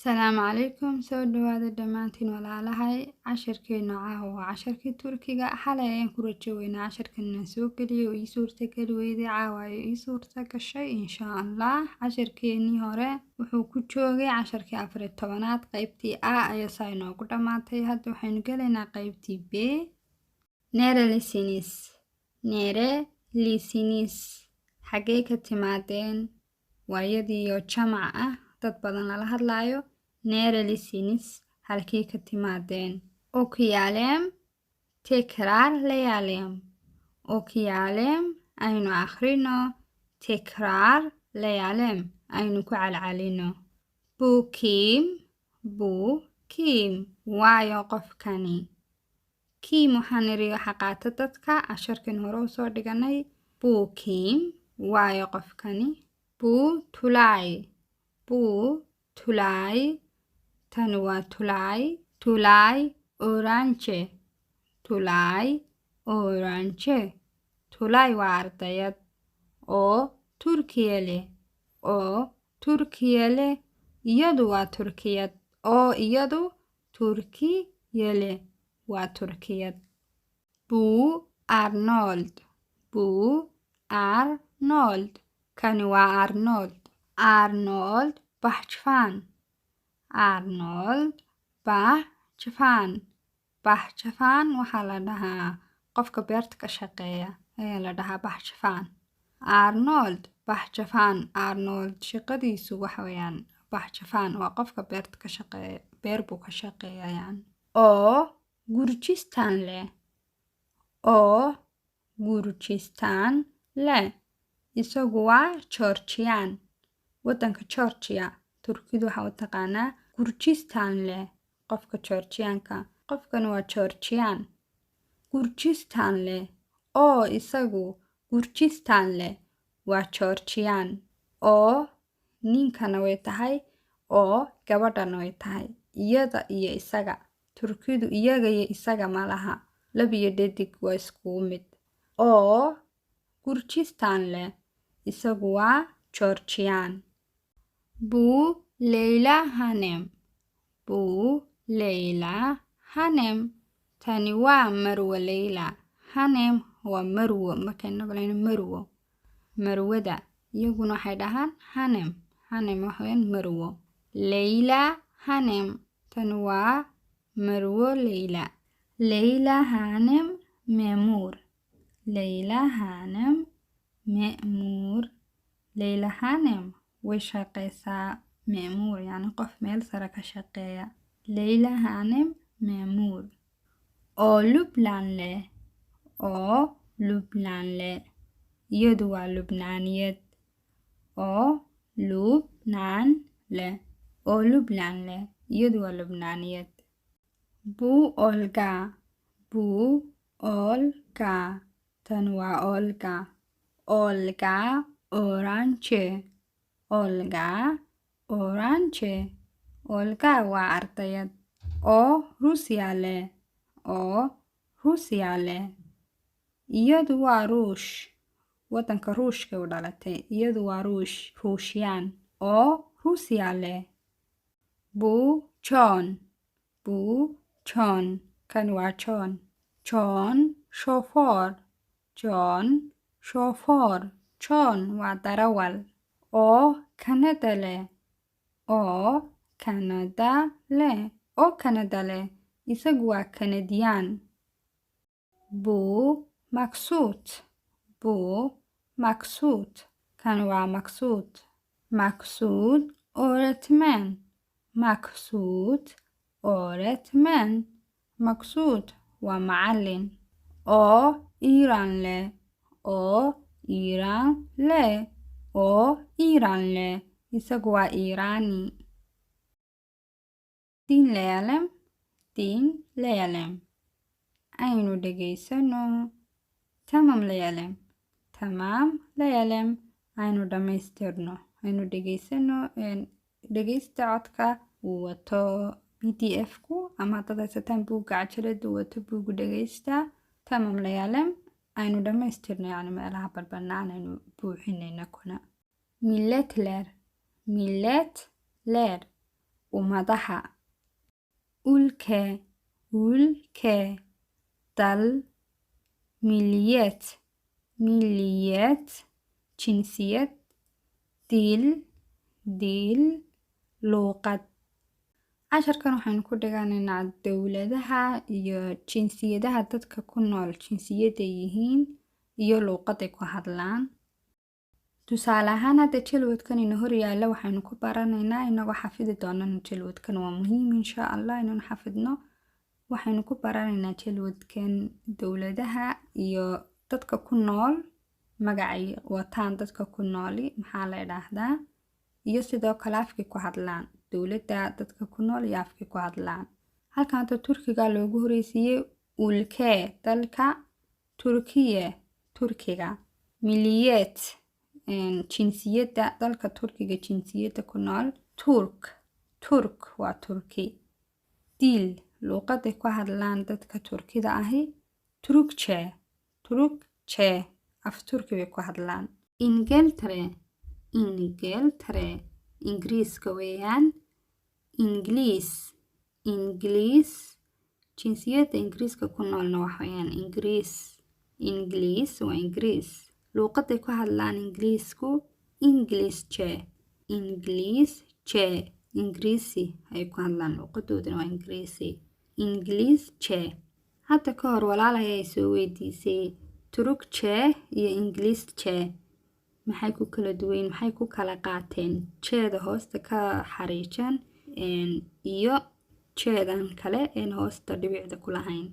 السلام عليكم soo dhawaada dhammaantiin walaalahay casharkeena waa casharkii turkiga xalay ayaan ku rajaweynaa casharkan inaan soo geliyo oo ii suurta geli weyday caawayo ii suurta gashay insha allah casharkeenii hore wuxuu ku joogay casharkii 14aad qaybtii a ayaa saa inoogu dhammaatay hadda waxaynu gelaynaa qaybtii b nerelisiniz xagee ka timaadeen waayadiiyo jamac ah dad badan lala hadlaayo nerelisiniz halkii ka timaadeen okuyalem tekrarlayalem okuyalem aynu akhrino tekrarlayalem aynu ku calcalino bu kim waayo qofkani kim waxaan niri waxa qaata dadka casharkan hore u soo dhiganay bu kim waayo qofkani bu tulay tani waa tulay orange tulay waa ardayad oo Turkiye leh iyadu waa Turkiyad oo iyadu Turkiye leh waa Turkiyad bu Arnold kani waa Arnold bahçıvan waxaa la dhahaa qofka beerta ka shaqeeya ayaa la dhahaa bahçıvan Arnold shaqadiisu waxa weeyaan bahçıvan waa qofka beerta ka shaqeeya beer buu ka shaqeeyaa yani oo Gurcistan leh isagu waa Georgian waddanka Georgia Turkidu waxa u taqaanaa Gurcistan leh qofka Georgianka qofkan waa Georgian Gurcistan leh oo isagu Gurcistan leh waa Georgian oo ninkana way tahay oo gabadhana way tahay iyada iyo isaga Turkidu iyaga iyo isaga ma laha lab iyo dhadig waa isku mid oo Gurcistan leh isagu waa Georgian bu Leyla Hanem tani waa Marwo Leyla Hanem waa Marwo markaynu galayno marwada iyaguna waxay dhahaan Hanem waxweyn Marwo Leyla Hanem tani waa Marwo Leyla Hanem memur Leyla Hanem way shaqeysaa memur yani qof meel sare ka shaqeeya Leyla Hanem memur oo Lubnan leh iyadu waa Lubnaaniyad oo Lubnan leh iyadu waa Lubnaaniyad bu Olga tan waa Olga orange waa ardayad oo Ruusiya leh iyadu waa Ruush waddanka Ruushka u dhalatay iyadu waa Ruushiyaan oo Ruusiya leh bu John kan waa John John waa darawal oo Canada leh isagu waa Canadian bu Maksud kan waa Maksud öğretmen Maksud waa macallin oo Iran leh isagu waa Irani dinleyelim aynu dhegaysano tamamleyelim aynu dhammaystirno aynu dhegaysano dhegaysta codka uu wato PDF-ku ama haddaad haysataan buugga cajalada uu wato buugga dhegaysta tamamleyelim aynu dhammaystirno yani meelaha balbanaan aynu buuxinayna kuna milletler ummadaha. Ülke dal milliyet cinsiyet dil luuqad. casharkan waxaynu ku dhiganaynaa dowladaha iyo jinsiyadaha dadka ku nool jinsiyadda yihiin iyo luuqaday ku hadlaan. tusaale ahaan hadda jalwadkan ina hor yaalla waxaynu ku baranaynaa inagoo xafidi doonana jalwadkan waa muhiim insha allah inaynu xafidno. waxaynu ku baranaynaa jalwadkan dowladaha iyo dadka ku nool magacay wataan dadka ku nooli maxaa la idhaahdaa iyo sidoo kale afkay ku hadlaan dowladda dadka ku nool iyo afkay ku hadlaan. halkan hadda turkiga loogu horeysiiyey ülke dalka turkiga milliyet jinsiyadda dalka turkiga jinsiyadda ku nool turk waa turki. dil luuqaday ku hadlaan dadka turkida ahi turkce af turki bay ku hadlaan. ingiltere ingiriiska weeyaan. ingiliis jinsiyadda ingiriiska ku noolna waxaweyaan ingiliis waa ingiriis. luuqaday ku hadlaan ingiriisku ingiliisce ingiriisi ay ku hadlaan luuqadoodana waa ingiliisce. hadda ka hor walaal ayaa soo weydiisay turkce iyo ingiliisce maxay ku kala duwayn maxay ku kala qaateen jeeda hoosta ka xariijan iyo jeedan kale een hoosta dhibicda ku lahayn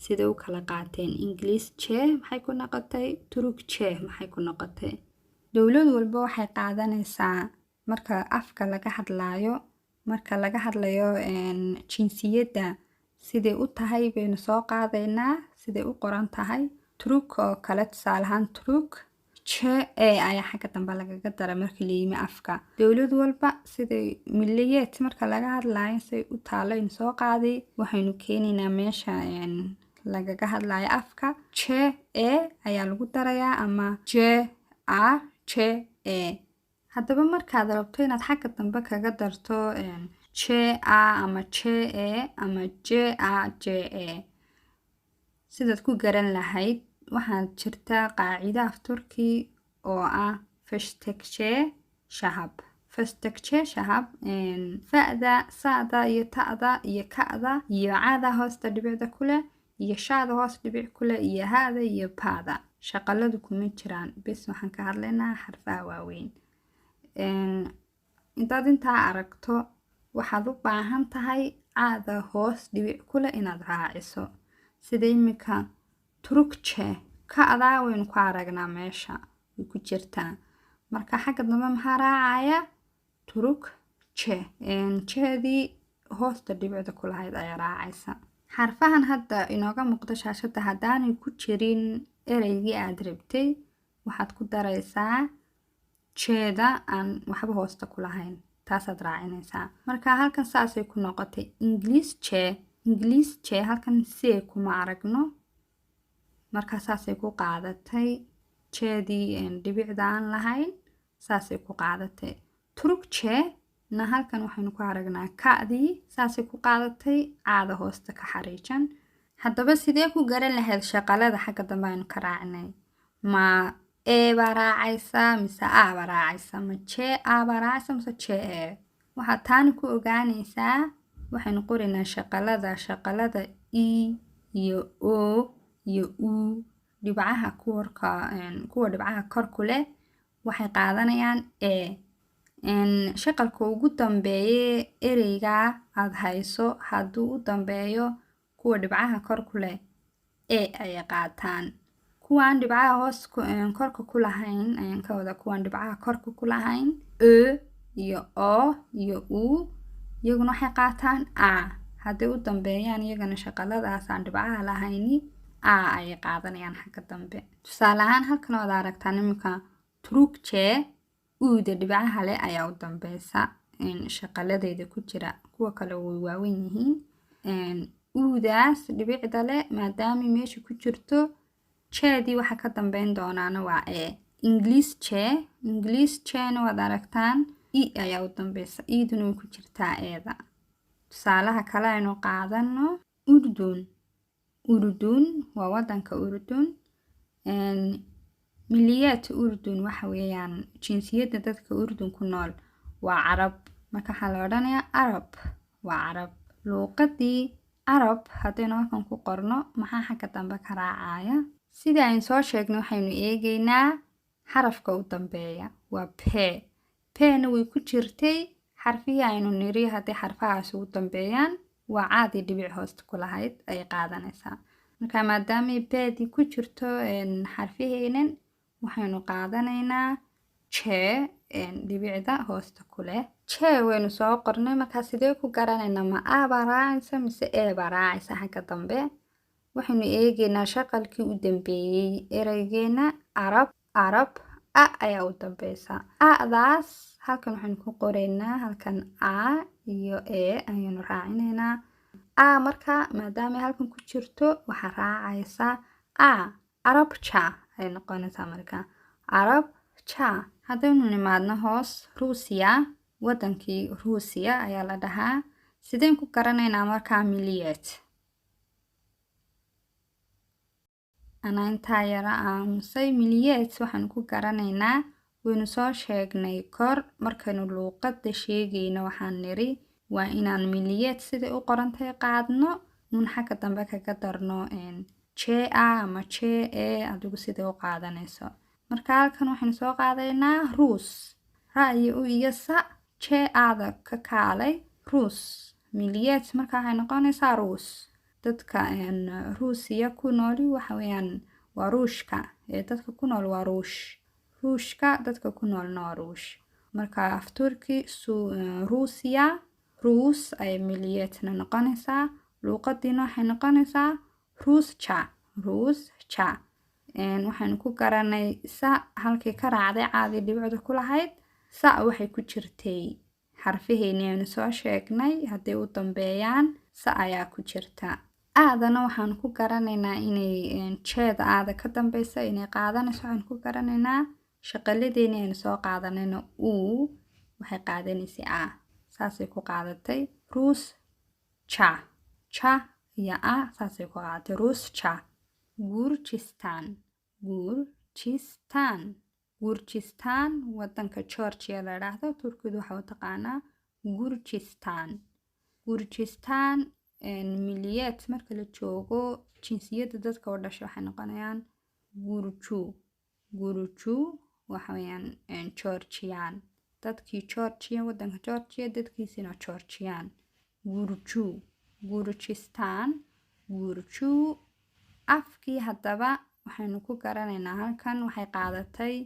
siday u kala qaateen ingiliisce maxay ku noqotay turkce maxay ku noqotay. dowlad walba waxay qaadanaysaa marka afka laga hadlayo marka laga hadlayo jinsiyadda siday u tahay baynu soo qaadaynaa siday u qoran tahay. turk oo kale tusaale ahaan turk ayaa xagga dambe lagaga dara markii la yimi afka. dowlad walba siday milliyet marka laga hadlayo say u taalo in soo qaaday waxaynu keenaynaa meesha lagaga hadlayo afka ayaa lagu darayaa ama haddaba markaad rabto inaad xagga dambe kaga darto ama ama sidaad ku garan lahayd waxaad jirtaa qaacida af turki oo ah festekce shahab fa'da sa'da iyo ta'da iyo ka'da iyo cada hoosta dhibicda kuleh iyo shaada hoos dhibic kuleh iyo ha'da iyo paada shaqaladu kuma jiraan bes waxaan ka hadlaynaa xarfaha waaweyn. intaad intaa aragto waxaad u baahan tahay cada hoos dhibic kuleh inaad raaciso sida imika turkce ka'daa waynu ku aragnaa meesha way ku jirtaa marka xagga dambe maxaa raacaya turkce jeedii hoosta dhibicda ku lahayd ayaa raacaysa. xarfahan hadda inooga muuqda shaashadda haddaanay ku jirin ereygii aad rabtay waxaad ku daraysaa jeeda aan waxba hoosta ku lahayn taasaad raacinaysaa. marka halkan saasay ku noqotay ingiliisce halkan see kuma aragno marka saasay ku qaadatay jeedii dhibicda aan lahayn saasay ku qaadatay. turkce na halkan waxaynu ku aragnaa ka'dii saasay ku qaadatay caada hoosta ka xariijan. haddaba sidee ku garan lahayd shaqalada xagga dambe aynu ka raacinay ma baa raacaysa mise baa raacaysa ma baa raacaysa mise waxaad taani ku ogaanaysaa waxaynu qoraynaa shaqalada iyo o iyo u dhibcaha kuwa dhibcaha kor ku leh waxay qaadanayaan shaqalka ugu dambeeye ereyga aad hayso hadduu u dambeeyo kuwa dhibcaha kor ku leh ayay qaataan. kuwaan dhibcaha hoos korka ku lahayn ayaan ka wada kuwaan dhibcaha korka ku lahayn iyo o iyo u iyaguna waxay qaataan hadday u dambeeyaan iyagana shaqaladaas aan dhibcaha lahayni ayay qaadanayaan xagga dambe. tusaale ahaan halkan ood aragtaan iminka turkce uuda dhibcaha leh ayaa u dambeysa shaqaladeeda ku jira kuwa kale way waaweyn yihiin. uudaas dhibicda leh maadaamay meesha ku jirto jeedii waxa ka dambeyn doonaana waa ingiliiscena waad aragtaan i ayaa u dambeysa iiduna way ku jirtaa eeda. tusaalaha kale aynu qaadano urdun. urdun waa wadanka urdun. miliyaad urdun waxa weeyaan jinsiyadda dadka urdun ku nool waa carab. marka waxaa la odhanayaa arab waa carab. luuqadii arab haddaynu halkan ku qorno maxaa xagga dambe ka raacaya? sidii aynu soo sheegnay waxaynu eegaynaa xarafka u dambeeya waa p. p-na way ku jirtay xarfihii aynu niri haddii xarfahaas ugu dambeeyaan waa caadi dhibic hoosta ku lahayd ay qaadanaysaa. marka maadaamay p-dii ku jirto xarfiheenan waxaynu qaadanaynaa jee dhibicda hoosta ku leh. jee waynu soo qornay markaa sidee ku garanaynaa ma a baa raacaysa mise e baa raacaysa xagga dambe? waxaynu eegaynaa shaqalkii u dambeeyey ereygeena arab. arab a ayaa u dambeysa. a-daas halkan waxaynu ku qoraynaa halkan a iyo e ayaynu raacinaynaa. a marka maadaamay halkan ku jirto waxaa raacaysa a arabja ay noqonaysaa marka arabja. haddaynu nimaadno hoos ruusiya wadankii ruusiya ayaa la dhahaa. sideen ku garanaynaa markaa miliyeed? anaa intaa yara aamusay. miliyeed waxaanu ku garanaynaa waynu soo sheegnay kor markaynu luuqadda sheegayno waxaan niri waa inaan miliyeed siday u qorantay qaadno uun xagga dambe kaga darno jee a ama jee e adigu siday u qaadanayso. marka halkan waxaynu soo qaadaynaa ruus. ra iyo u iyo sa jee aada ka kaalay ruus. miliyeed marka waxay noqonaysaa ruus. dadka ruusiya ku nooli waxa weeyaan waa ruushka dadka ku nool waa ruush. ruushka dadka ku noolna waa ruush. marka afturki ruusiya ruus ay miliyeedna noqonaysaa. luuqadiina waxay noqonaysaa ruusja. ruusja. waxaynu ku garanay sa halkii ka raacday caadi dhibicda ku lahayd sa waxay ku jirtay xarfaheeni aynu soo sheegnay hadday u dambeeyaan sa ayaa ku jirta. aadana waxaan ku garanaynaa inay jeeda aada ka dambeysa inay qaadanayso. waxaan ku garanaynaa shaqaladeeni aynu soo qaadanayna waxay qaadanaysay a saasay ku qaadatay ruus ja. ja iyo a saasay ku qaadatay ruus ja. gurjistan. gurjistan. gurjistan wadanka georgia la dhaahdo turkidu waxa u taqaanaa gurjistan. gurjistan miliyeed marka la joogo jinsiyadda dadka u dhashay waxay noqonayaan gurju. gurju waxa weeyaan georgian. dadkii georgia wadanka georgia dadkiisina georgian. gurju. gurjistan. gurju. afkii haddaba waxaynu ku garanaynaa halkan waxay qaadatay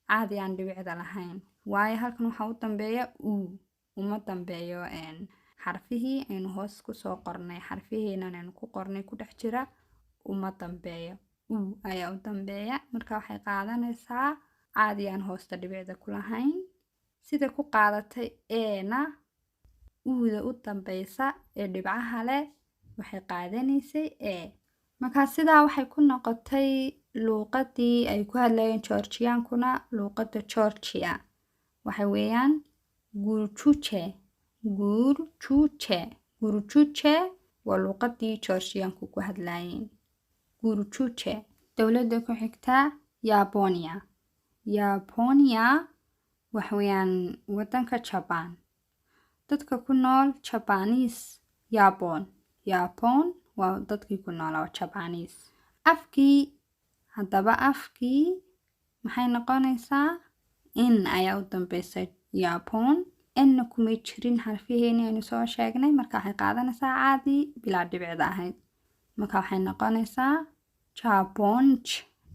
caadi aan dhibicda lahayn waayo halkan waxaa u dambeeya uma dambeeyo xarfihii aynu hoos kusoo qornay. xarfiheenan aynu ku qornay ku dhex jira uma dambeeyo ayaa u dambeeya. marka waxay qaadanaysaa caadi aan hoosta dhibicda ku lahayn. sida ku qaadatay eena uuda u dambeysa ee dhibcaha leh waxay qaadanaysay e. markaa sidaa waxay ku noqotay luuqadii ay ku hadlayeen georgiyaankuna luuqadda georgia waxa weeyaan gurjuje. gurjuje. gurjuje waa luuqadii georgiyaanku ku hadlayeen. gurjuje. dowladda ku xigtaa yabonia. yabonia waxa weeyaan wadanka jaban. dadka ku nool jabanis yabon. yabon waa dadkii ku noolaa jabanis. afkii haddaba afkii maxay noqonaysaa in ayaa u dambeysa yabon. enna kumay jirin xarfiheeni aynu soo sheegnay marka waxay qaadanaysaa caadi bilaa dhibicda ahayd. marka waxay noqonaysaa jabonj.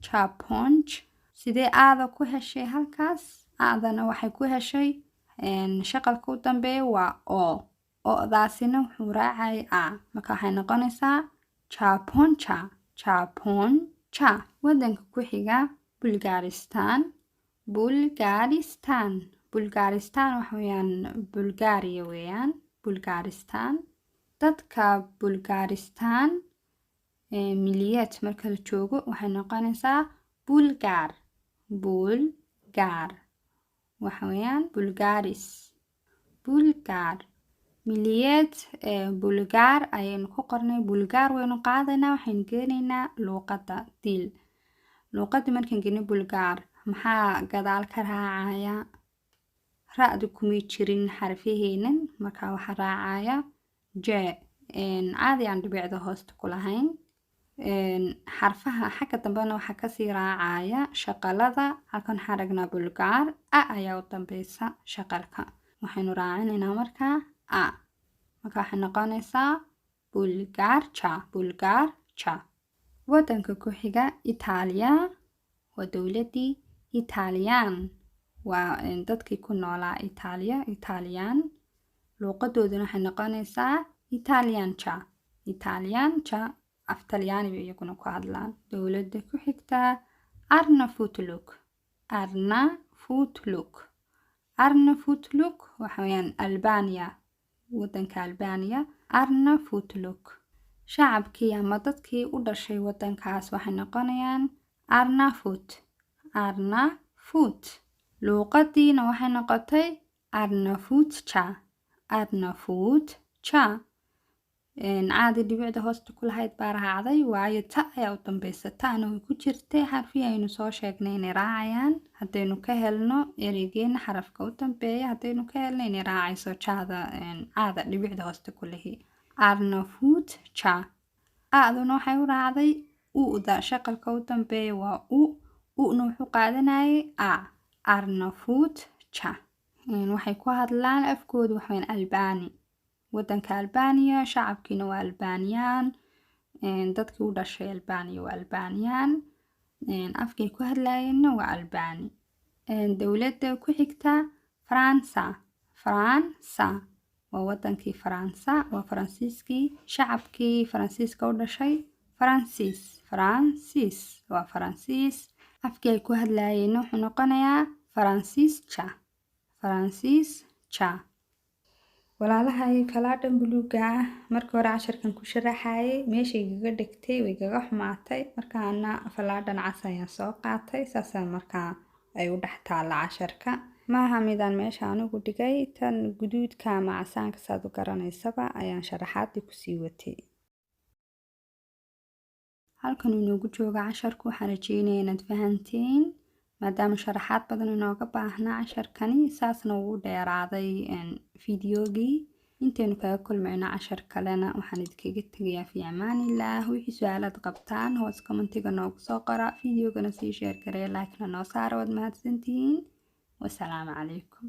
jabonj. sidee aada ku heshay halkaas? aadana waxay ku heshay shaqalka u dambeeya waa o. o-daasina wuxuu raacay a marka waxay noqonaysaa japonja. japonja. wadanka ku xiga bulgaristan. bulgaristan. bulgaristan waxa weeyaan bulgaria weeyaan. bulgaristan. dadka bulgaristan miliyeed marka la joogo waxay noqonaysaa bulgaar. bulgaar. وحويان بلغاريس بلغار مليات بلغار أيان كقرني بلغار وينو قاعدنا وحين جينينا لوقة ديل لوقة مركن جيني بلغار محا قدال كراعايا رأدو كميتشرين حرفيهينن مركا وحراعايا جاء عادي عن ربيعده هوست كلهين حرفها حكا دنبانا waxaa kasii raacaya shaqalada halkan xaragna bulgaar a ayaa u dambeysa shaqalka waxaynu raacinaynaa markaa a marka waxay noqonaysaa bulgaarja wadanka ku xiga Itaaliya waa dowladii Italian waa dadkii ku noolaa Itaaliya Italian luqadooduna waxay noqonaysaa Italianja af Talyaani bay iyaguna ku hadlaan dowladda ku xigta Arnavutluk waxa weeyaan Albania wadanka Albania Arnavutluk shacabkii ama dadkii u dhashay wadankaas waxay noqonayaan Arnavut luqadiina waxay noqotay Arnavutja caadi dhibicda hoosta ku lahayd baa raacday waayo ta ayaa u dambeysa ta'na way ku jirtay xarfii aynu soo sheegnay inay raacayaan haddaynu ka helno ereygeena xarafka u dambeeya haddaynu ka helno inay raacayso caada dhibicda hoosta ku lihi Arnavutja aduna waxay u raacday u'da shaqalka u dambeeya waa u'na wuxuu qaadanayay Arnavutja waxay ku hadlaan afkoodu waxaweyaan Albani wadanka Albania shacabkiina waa Albaniyaan dadkii u dhashay Albania waa Albaniyaan afkay ku hadlaayeenna waa Albani dowladda ku xigta Faransa waa wadankii Faransa waa Faransiiskii shacabkii Faransiiska u dhashay Faransiis waa Faransiis afkii ay ku hadlaayeenna wuxuu noqonayaa Faransiisja walaalahay falaadhan buluuga ah markii hore casharkan ku sharaxayay meeshay igaga dhigtay way igaga xumaatay markaana falaadhan cas ayaan soo qaatay saasaan markaa ay u dhex taalla casharka maaha midaan meesha anigu dhigay tan guduudka ama casaanka saad u garanaysaba ayaan sharaxaadii kusii watay halkan inoogu jooga casharku waxaan rajeynaya inaad fahanteen maadaama sharaxaad badan inooga baahnaa casharkani saasna uu dheeraaday fideogii intaynu kaga kulmayno cashar kalena waxaan idinkaga tegayaa fi amaanillaah wixii su-aalaad qabtaan hoos commentiga noogu soo qora fideogana sii sheer garee like-na noo saara waad mahadsantihiin wasalaamu calaykum